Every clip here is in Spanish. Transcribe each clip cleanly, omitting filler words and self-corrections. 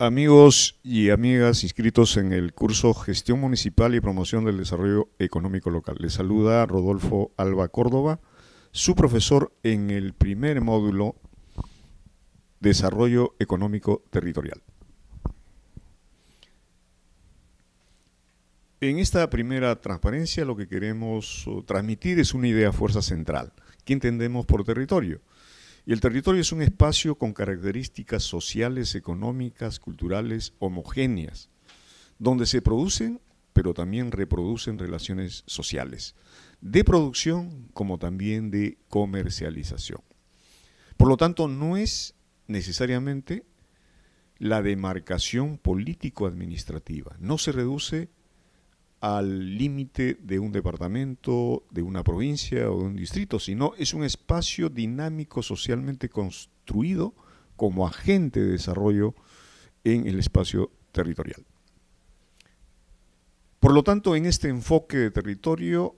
Amigos y amigas inscritos en el curso Gestión Municipal y Promoción del Desarrollo Económico Local, les saluda Rodolfo Alba Córdoba, su profesor en el primer módulo Desarrollo Económico Territorial. En esta primera transparencia lo que queremos transmitir es una idea fuerza central. ¿Qué entendemos por territorio? Y el territorio es un espacio con características sociales, económicas, culturales, homogéneas, donde se producen, pero también reproducen relaciones sociales, de producción como también de comercialización. Por lo tanto, no es necesariamente la demarcación político-administrativa, no se reduce al límite de un departamento, de una provincia o de un distrito, sino es un espacio dinámico socialmente construido como agente de desarrollo en el espacio territorial. Por lo tanto, en este enfoque de territorio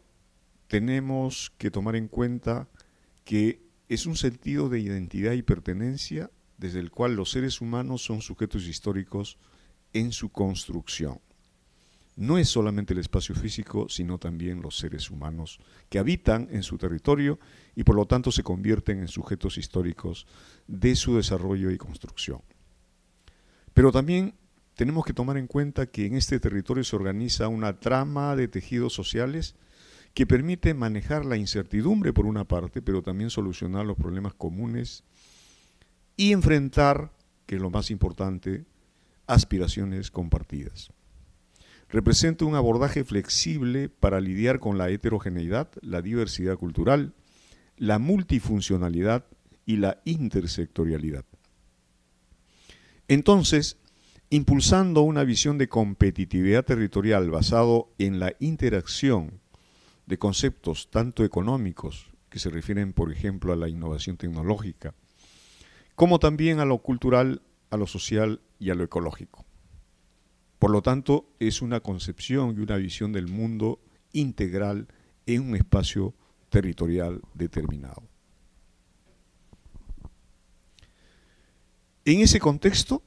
tenemos que tomar en cuenta que es un sentido de identidad y pertenencia desde el cual los seres humanos son sujetos históricos en su construcción. No es solamente el espacio físico, sino también los seres humanos que habitan en su territorio y por lo tanto se convierten en sujetos históricos de su desarrollo y construcción. Pero también tenemos que tomar en cuenta que en este territorio se organiza una trama de tejidos sociales que permite manejar la incertidumbre por una parte, pero también solucionar los problemas comunes y enfrentar, que es lo más importante, aspiraciones compartidas. Representa un abordaje flexible para lidiar con la heterogeneidad, la diversidad cultural, la multifuncionalidad y la intersectorialidad. Entonces, impulsando una visión de competitividad territorial basado en la interacción de conceptos tanto económicos, que se refieren, por ejemplo, a la innovación tecnológica, como también a lo cultural, a lo social y a lo ecológico. Por lo tanto, es una concepción y una visión del mundo integral en un espacio territorial determinado. En ese contexto,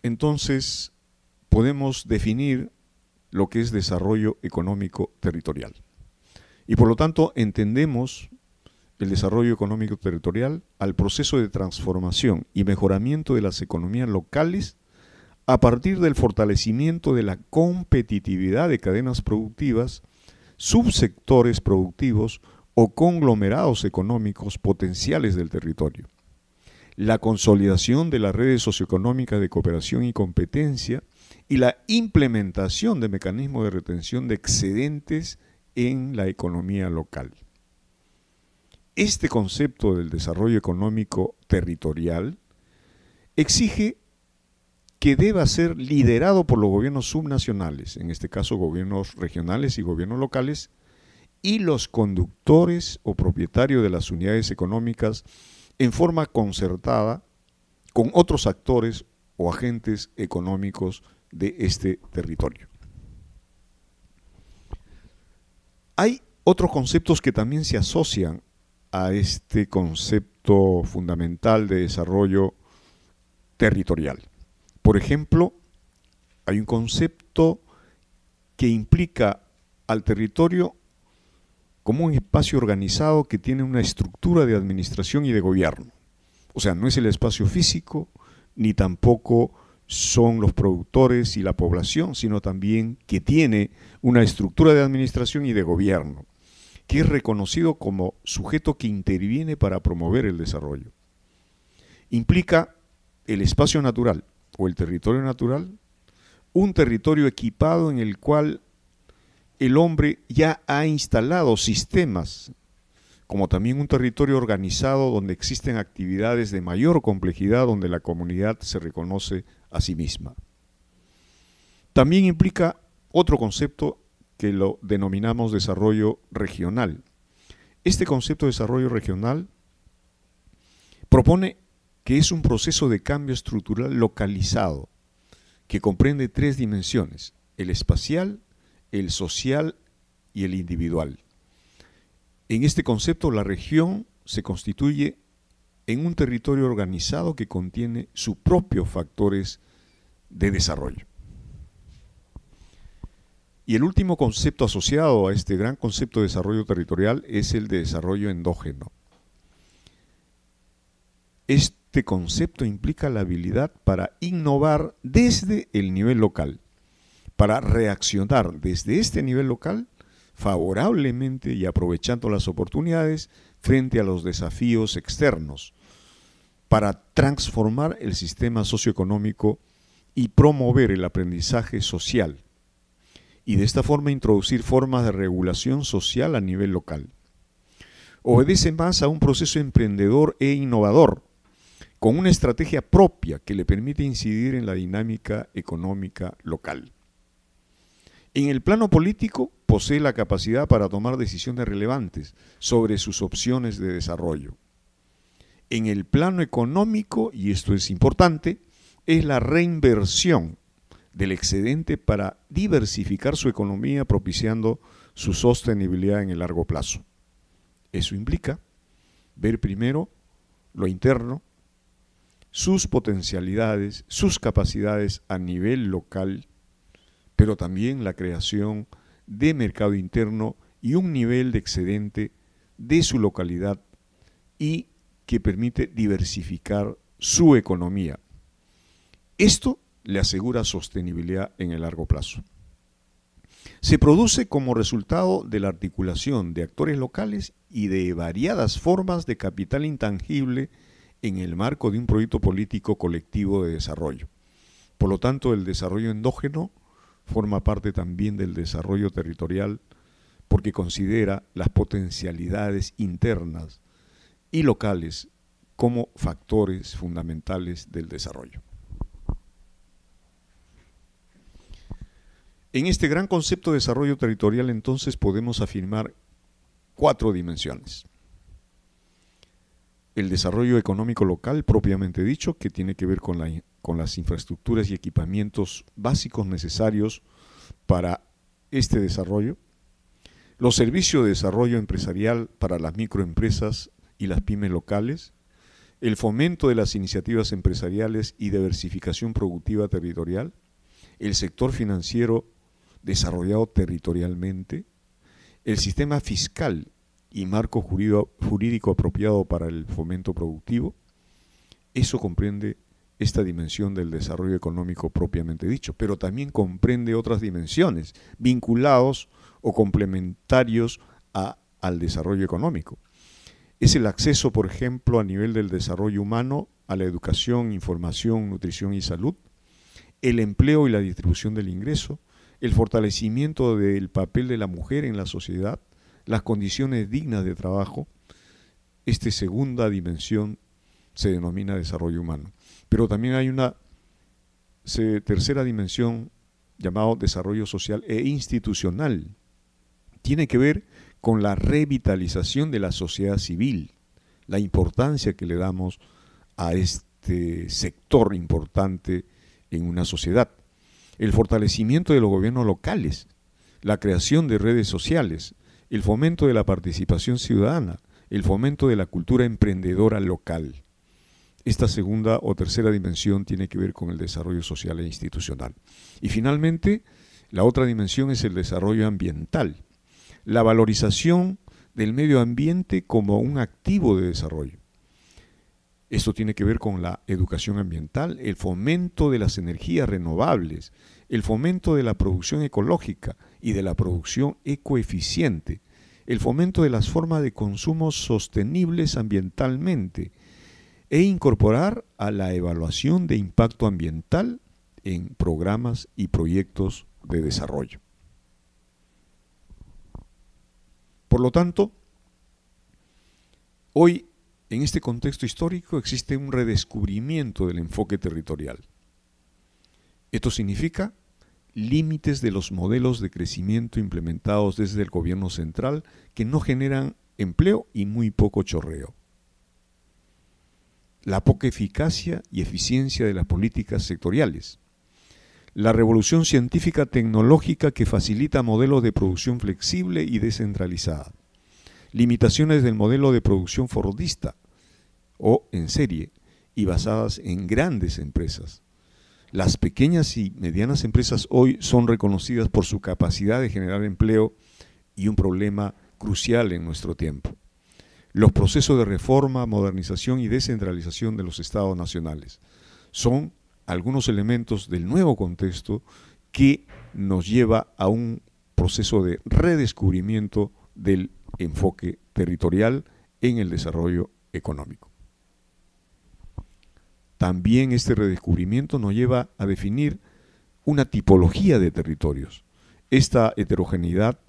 entonces, podemos definir lo que es desarrollo económico territorial. Y por lo tanto, entendemos el desarrollo económico territorial al proceso de transformación y mejoramiento de las economías locales a partir del fortalecimiento de la competitividad de cadenas productivas, subsectores productivos o conglomerados económicos potenciales del territorio. La consolidación de las redes socioeconómicas de cooperación y competencia y la implementación de mecanismos de retención de excedentes en la economía local. Este concepto del desarrollo económico territorial exige que deba ser liderado por los gobiernos subnacionales, en este caso gobiernos regionales y gobiernos locales, y los conductores o propietarios de las unidades económicas en forma concertada con otros actores o agentes económicos de este territorio. Hay otros conceptos que también se asocian a este concepto fundamental de desarrollo territorial. Por ejemplo, hay un concepto que implica al territorio como un espacio organizado que tiene una estructura de administración y de gobierno. O sea, no es el espacio físico, ni tampoco son los productores y la población, sino también que tiene una estructura de administración y de gobierno, que es reconocido como sujeto que interviene para promover el desarrollo. Implica el espacio natural, o el territorio natural, un territorio equipado en el cual el hombre ya ha instalado sistemas, como también un territorio organizado donde existen actividades de mayor complejidad, donde la comunidad se reconoce a sí misma. También implica otro concepto que lo denominamos desarrollo regional. Este concepto de desarrollo regional propone que es un proceso de cambio estructural localizado, que comprende tres dimensiones: el espacial, el social y el individual. En este concepto, la región se constituye en un territorio organizado que contiene sus propios factores de desarrollo. Y el último concepto asociado a este gran concepto de desarrollo territorial es el de desarrollo endógeno. Este concepto implica la habilidad para innovar desde el nivel local, para reaccionar desde este nivel local favorablemente y aprovechando las oportunidades frente a los desafíos externos, para transformar el sistema socioeconómico y promover el aprendizaje social, y de esta forma introducir formas de regulación social a nivel local. Obedece más a un proceso emprendedor e innovador, con una estrategia propia que le permite incidir en la dinámica económica local. En el plano político, posee la capacidad para tomar decisiones relevantes sobre sus opciones de desarrollo. En el plano económico, y esto es importante, es la reinversión del excedente para diversificar su economía, propiciando su sostenibilidad en el largo plazo. Eso implica ver primero lo interno, sus potencialidades, sus capacidades a nivel local, pero también la creación de mercado interno y un nivel de excedente de su localidad y que permite diversificar su economía. Esto le asegura sostenibilidad en el largo plazo. Se produce como resultado de la articulación de actores locales y de variadas formas de capital intangible en el marco de un proyecto político colectivo de desarrollo. Por lo tanto, el desarrollo endógeno forma parte también del desarrollo territorial porque considera las potencialidades internas y locales como factores fundamentales del desarrollo. En este gran concepto de desarrollo territorial, entonces, podemos afirmar 4 dimensiones. El desarrollo económico local, propiamente dicho, que tiene que ver con las infraestructuras y equipamientos básicos necesarios para este desarrollo. Los servicios de desarrollo empresarial para las microempresas y las pymes locales. El fomento de las iniciativas empresariales y diversificación productiva territorial. El sector financiero desarrollado territorialmente. El sistema fiscal y marco jurídico apropiado para el fomento productivo. Eso comprende esta dimensión del desarrollo económico propiamente dicho, pero también comprende otras dimensiones vinculados o complementarios al desarrollo económico. Es el acceso, por ejemplo, a nivel del desarrollo humano a la educación, información, nutrición y salud, el empleo y la distribución del ingreso, el fortalecimiento del papel de la mujer en la sociedad, las condiciones dignas de trabajo. Esta segunda dimensión se denomina desarrollo humano. Pero también hay una tercera dimensión llamada desarrollo social e institucional. Tiene que ver con la revitalización de la sociedad civil, la importancia que le damos a este sector importante en una sociedad. El fortalecimiento de los gobiernos locales, la creación de redes sociales, el fomento de la participación ciudadana, el fomento de la cultura emprendedora local. Esta segunda o tercera dimensión tiene que ver con el desarrollo social e institucional. Y finalmente, la otra dimensión es el desarrollo ambiental, la valorización del medio ambiente como un activo de desarrollo. Esto tiene que ver con la educación ambiental, el fomento de las energías renovables, el fomento de la producción ecológica y de la producción ecoeficiente, el fomento de las formas de consumo sostenibles ambientalmente e incorporar a la evaluación de impacto ambiental en programas y proyectos de desarrollo. Por lo tanto, hoy en este contexto histórico existe un redescubrimiento del enfoque territorial. Esto significa límites de los modelos de crecimiento implementados desde el gobierno central que no generan empleo y muy poco chorreo. La poca eficacia y eficiencia de las políticas sectoriales. La revolución científica tecnológica que facilita modelos de producción flexible y descentralizada. Limitaciones del modelo de producción fordista o en serie y basadas en grandes empresas. Las pequeñas y medianas empresas hoy son reconocidas por su capacidad de generar empleo y un problema crucial en nuestro tiempo: los procesos de reforma, modernización y descentralización de los estados nacionales. Son algunos elementos del nuevo contexto que nos lleva a un proceso de redescubrimiento del enfoque territorial en el desarrollo económico. También este redescubrimiento nos lleva a definir una tipología de territorios. Esta heterogeneidad,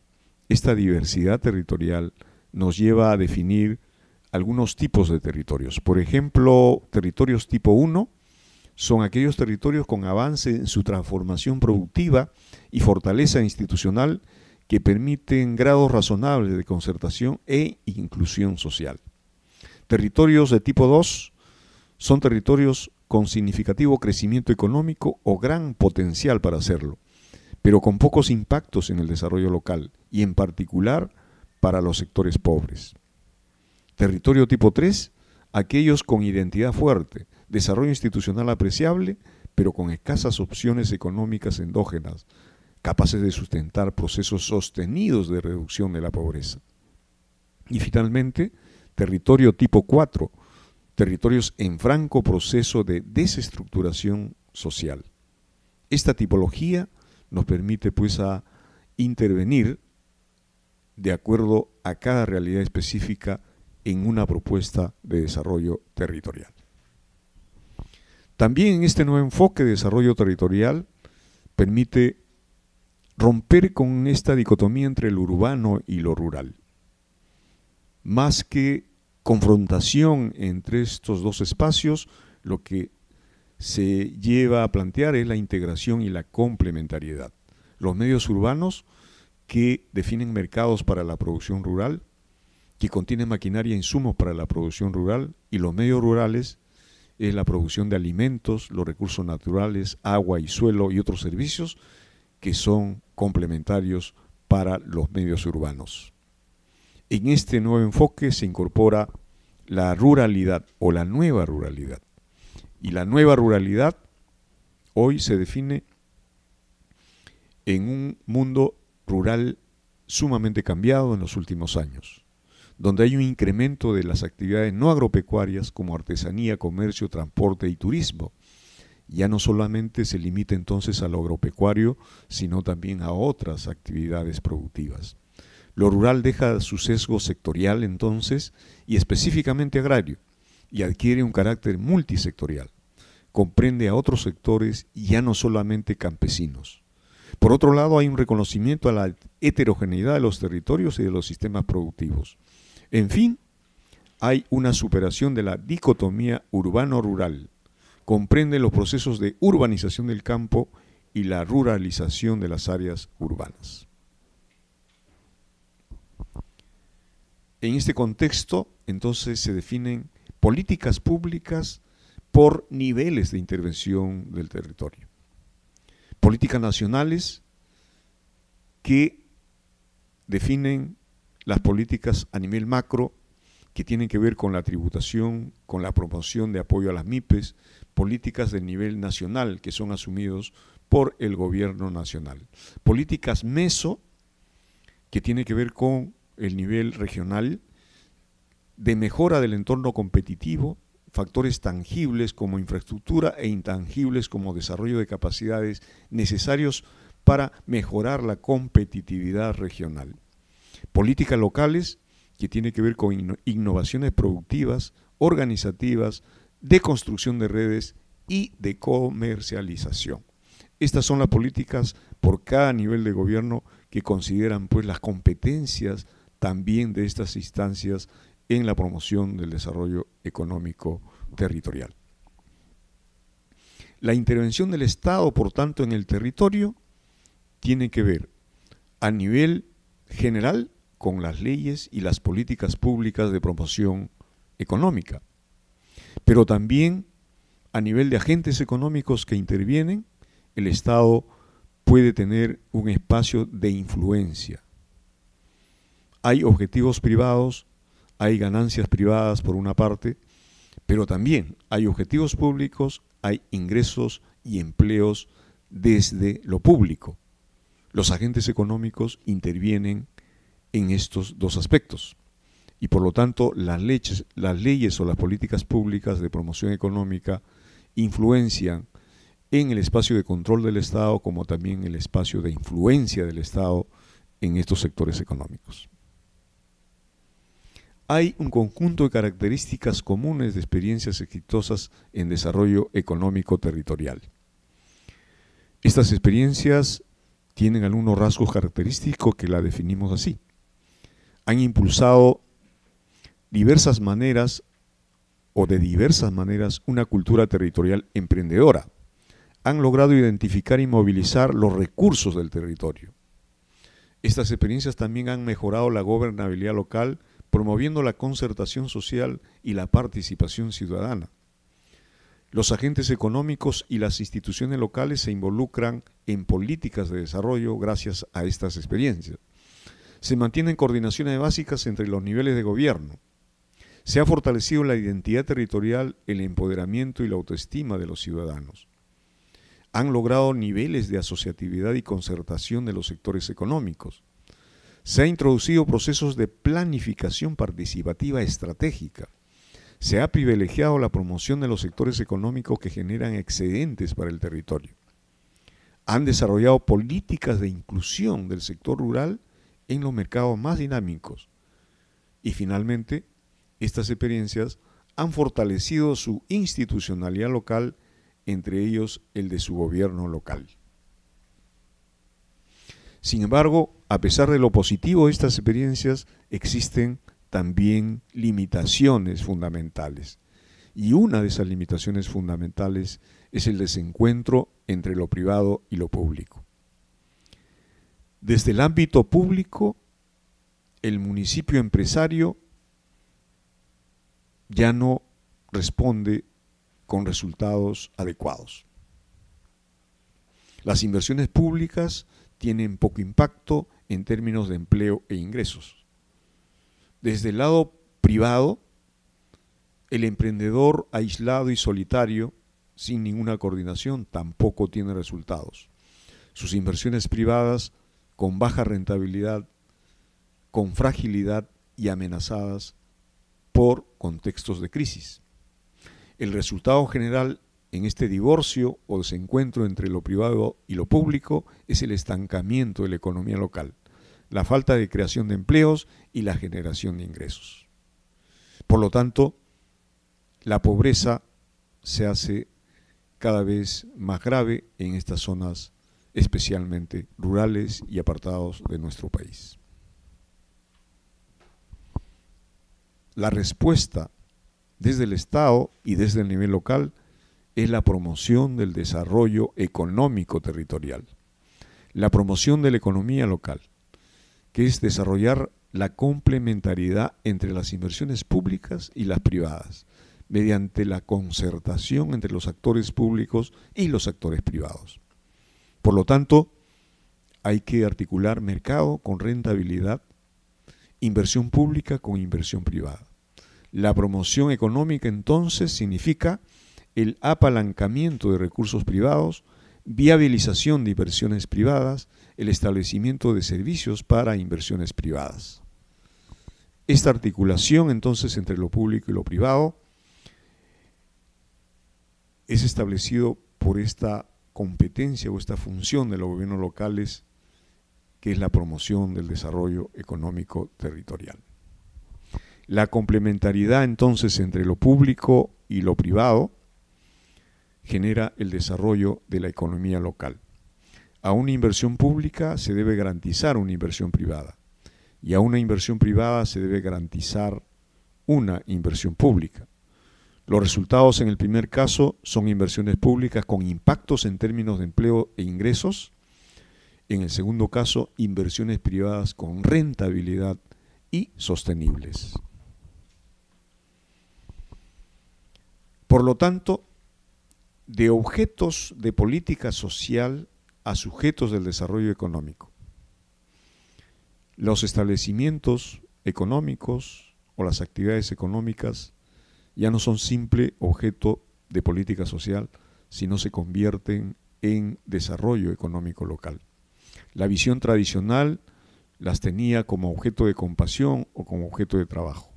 esta diversidad territorial nos lleva a definir algunos tipos de territorios. Por ejemplo, territorios tipo 1 son aquellos territorios con avance en su transformación productiva y fortaleza institucional que permiten grados razonables de concertación e inclusión social. Territorios de tipo 2 son territorios con significativo crecimiento económico o gran potencial para hacerlo, pero con pocos impactos en el desarrollo local y en particular para los sectores pobres. Territorio tipo 3, aquellos con identidad fuerte, desarrollo institucional apreciable, pero con escasas opciones económicas endógenas, capaces de sustentar procesos sostenidos de reducción de la pobreza. Y finalmente, territorio tipo 4, territorios en franco proceso de desestructuración social. Esta tipología nos permite pues a intervenir de acuerdo a cada realidad específica en una propuesta de desarrollo territorial. También este nuevo enfoque de desarrollo territorial permite romper con esta dicotomía entre lo urbano y lo rural. Más que confrontación entre estos dos espacios, lo que se lleva a plantear es la integración y la complementariedad. Los medios urbanos que definen mercados para la producción rural, que contienen maquinaria e insumos para la producción rural, y los medios rurales es la producción de alimentos, los recursos naturales, agua y suelo y otros servicios que son complementarios para los medios urbanos. En este nuevo enfoque se incorpora la ruralidad o la nueva ruralidad. Y la nueva ruralidad hoy se define en un mundo rural sumamente cambiado en los últimos años, donde hay un incremento de las actividades no agropecuarias como artesanía, comercio, transporte y turismo. Ya no solamente se limita entonces a lo agropecuario, sino también a otras actividades productivas. Lo rural deja su sesgo sectorial entonces y específicamente agrario y adquiere un carácter multisectorial. Comprende a otros sectores y ya no solamente campesinos. Por otro lado, hay un reconocimiento a la heterogeneidad de los territorios y de los sistemas productivos. En fin, hay una superación de la dicotomía urbano-rural. Comprende los procesos de urbanización del campo y la ruralización de las áreas urbanas. En este contexto, entonces, se definen políticas públicas por niveles de intervención del territorio. Políticas nacionales que definen las políticas a nivel macro, que tienen que ver con la tributación, con la promoción de apoyo a las MIPES, políticas de nivel nacional que son asumidos por el gobierno nacional. Políticas meso, que tiene que ver con el nivel regional, de mejora del entorno competitivo, factores tangibles como infraestructura e intangibles como desarrollo de capacidades necesarios para mejorar la competitividad regional. Políticas locales, que tiene que ver con innovaciones productivas, organizativas, de construcción de redes y de comercialización. Estas son las políticas por cada nivel de gobierno que consideran pues las competencias también de estas instancias en la promoción del desarrollo económico territorial. La intervención del Estado, por tanto, en el territorio tiene que ver a nivel general con las leyes y las políticas públicas de promoción económica, pero también a nivel de agentes económicos que intervienen, el Estado puede tener un espacio de influencia. Hay objetivos privados, hay ganancias privadas por una parte, pero también hay objetivos públicos, hay ingresos y empleos desde lo público. Los agentes económicos intervienen en estos dos aspectos y por lo tanto las leyes o las políticas públicas de promoción económica influencian en el espacio de control del Estado como también el espacio de influencia del Estado en estos sectores económicos. Hay un conjunto de características comunes de experiencias exitosas en desarrollo económico territorial. Estas experiencias tienen algunos rasgos característicos que la definimos así. Han impulsado diversas maneras o de diversas maneras una cultura territorial emprendedora. Han logrado identificar y movilizar los recursos del territorio. Estas experiencias también han mejorado la gobernabilidad local, promoviendo la concertación social y la participación ciudadana. Los agentes económicos y las instituciones locales se involucran en políticas de desarrollo gracias a estas experiencias. Se mantienen coordinaciones básicas entre los niveles de gobierno. Se ha fortalecido la identidad territorial, el empoderamiento y la autoestima de los ciudadanos. Han logrado niveles de asociatividad y concertación de los sectores económicos. Se han introducido procesos de planificación participativa estratégica. Se ha privilegiado la promoción de los sectores económicos que generan excedentes para el territorio. Han desarrollado políticas de inclusión del sector rural en los mercados más dinámicos. Y finalmente, estas experiencias han fortalecido su institucionalidad local, entre ellos el de su gobierno local. Sin embargo, a pesar de lo positivo de estas experiencias, existen también limitaciones fundamentales. Y una de esas limitaciones fundamentales es el desencuentro entre lo privado y lo público. Desde el ámbito público, el municipio empresario ya no responde con resultados adecuados. Las inversiones públicas tienen poco impacto en términos de empleo e ingresos. Desde el lado privado, el emprendedor aislado y solitario, sin ninguna coordinación, tampoco tiene resultados. Sus inversiones privadas, con baja rentabilidad, con fragilidad y amenazadas por contextos de crisis. El resultado general en este divorcio o desencuentro entre lo privado y lo público es el estancamiento de la economía local, la falta de creación de empleos y la generación de ingresos. Por lo tanto, la pobreza se hace cada vez más grave en estas zonas especialmente rurales y apartados de nuestro país. La respuesta desde el Estado y desde el nivel local es la promoción del desarrollo económico territorial, la promoción de la economía local, que es desarrollar la complementariedad entre las inversiones públicas y las privadas, mediante la concertación entre los actores públicos y los actores privados. Por lo tanto, hay que articular mercado con rentabilidad, inversión pública con inversión privada. La promoción económica entonces significa el apalancamiento de recursos privados, viabilización de inversiones privadas, el establecimiento de servicios para inversiones privadas. Esta articulación entonces entre lo público y lo privado es establecido por esta competencia o esta función de los gobiernos locales, que es la promoción del desarrollo económico territorial. La complementariedad entonces entre lo público y lo privado genera el desarrollo de la economía local. A una inversión pública se debe garantizar una inversión privada y a una inversión privada se debe garantizar una inversión pública. Los resultados en el primer caso son inversiones públicas con impactos en términos de empleo e ingresos. En el segundo caso, inversiones privadas con rentabilidad y sostenibles. Por lo tanto, de objetos de política social a sujetos del desarrollo económico. Los establecimientos económicos o las actividades económicas ya no son simple objeto de política social, si no se convierten en desarrollo económico local. La visión tradicional las tenía como objeto de compasión o como objeto de trabajo.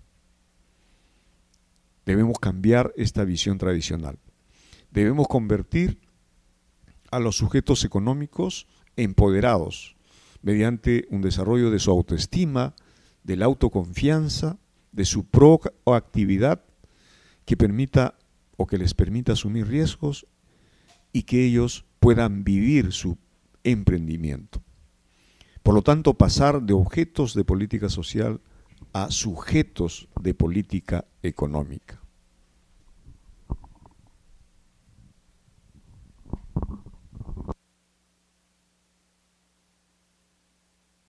Debemos cambiar esta visión tradicional. Debemos convertir a los sujetos económicos empoderados mediante un desarrollo de su autoestima, de la autoconfianza, de su proactividad que permita o que les permita asumir riesgos y que ellos puedan vivir su emprendimiento. Por lo tanto, pasar de objetos de política social a sujetos de política económica.